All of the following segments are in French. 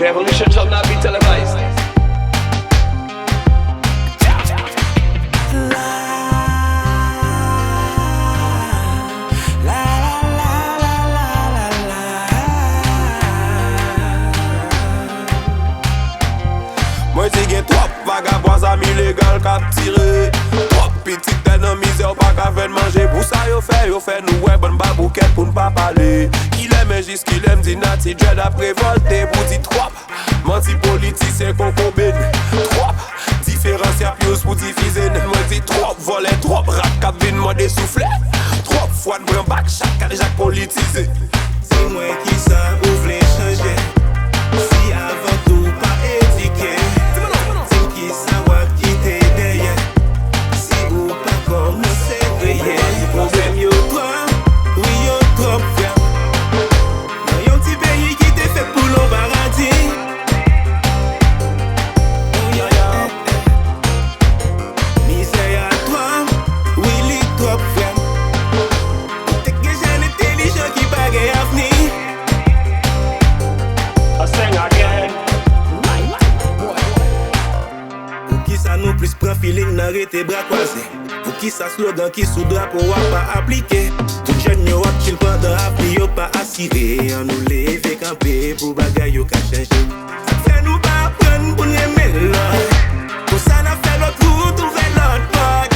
revolution shall not be televised. Moi si gen trop vagabonds amis légal k'ap tire. Trop petit tête dans misère pas qu'à faire manger. Pour ça yo fait nous ouais bonne babouquette pour n'pas parler. Qu'il aime juste qu'il aime dit nati dread après volter. Pour dit trop menti politicien qu'on combine. Trop différence y'a plus pour diffuser. Moi dit trop voler trop rap cap vin moi dessouffler. Trop fois de brin bac chaque déjà politisé. C'est moi qui ça ou v'lez changer. Si avant tout pas éduqué. C'est qui ça va quitter derrière. Si ou pas commencer veiller. Problème yo trop, oui yo trop frère. Dans yon petit pays qui t'est fait pour l'on paradis. Oh ya ya. Misère à toi, oui li trop frère. T'es que jeune intelligent qui bagaille avenir. I sing again. Pour qui ça nous plus prend feeling n'arrête bras croisés. Pour qui ça slogan qui sous drapeau a pas appliqué. Tout jeune yo ap chill pendant appli yo pas assuré. On nous lève camper pour bagay yo ka changer. Ça fait nous pas prendre pour nous aimer l'autre. Pour ça n'a fait l'autre route ouvert l'autre porte.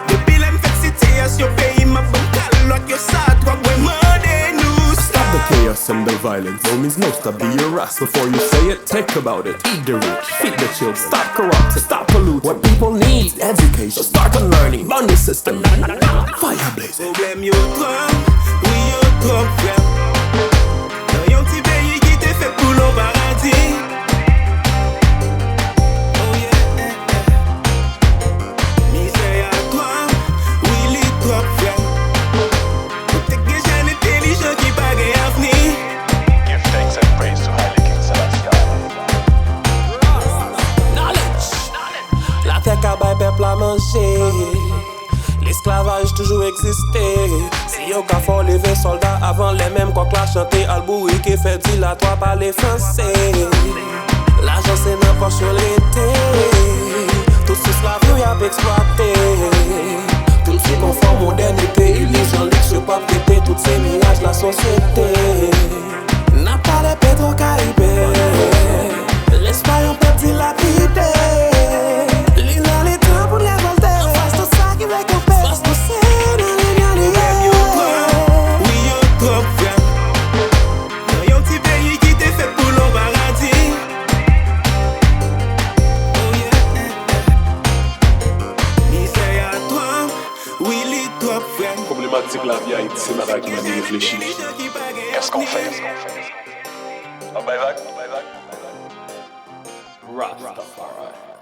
Depuis l'en fait situation pays m'a bon calotte yo ça toi vraiment de nous. Stop the chaos and the violence. No means no, stop be your ass. Before you say it, think about it. Eat the rich, feed the children. Stop corrupting, stop polluting. What people need, education. Start on learning, run the system. Fire blazing. Problème yo trop, oui yo trop frère. Dans yon petit pays qui t'est fait pour l'on paradis. Oh yeah. Misère à toi, oui li trop frère. T'es que jeune intelligent qui bagaille avenir. Give thanks and praise to Haile King Selassie. La terre qu'a bail peuple à manger. L'esclavage toujours existé. Si yo ka fort lever soldats avant les mêmes qu'on la chanter Albouri qui fait dilatoire par les français. L'argent c'est n'importe sur l'été. Tout ce esclaves y a exploité. Tout ce confort modernité. Illusion luxe pas prêter toutes ces mirages la société. N'a pas de Petro-Caribé. L'espagnol peut dilapider. Problématique la vie Haïti, c'est ma qui m'a réfléchi. Qu'est-ce qu'on fait? Ah ben vague. Rastafari.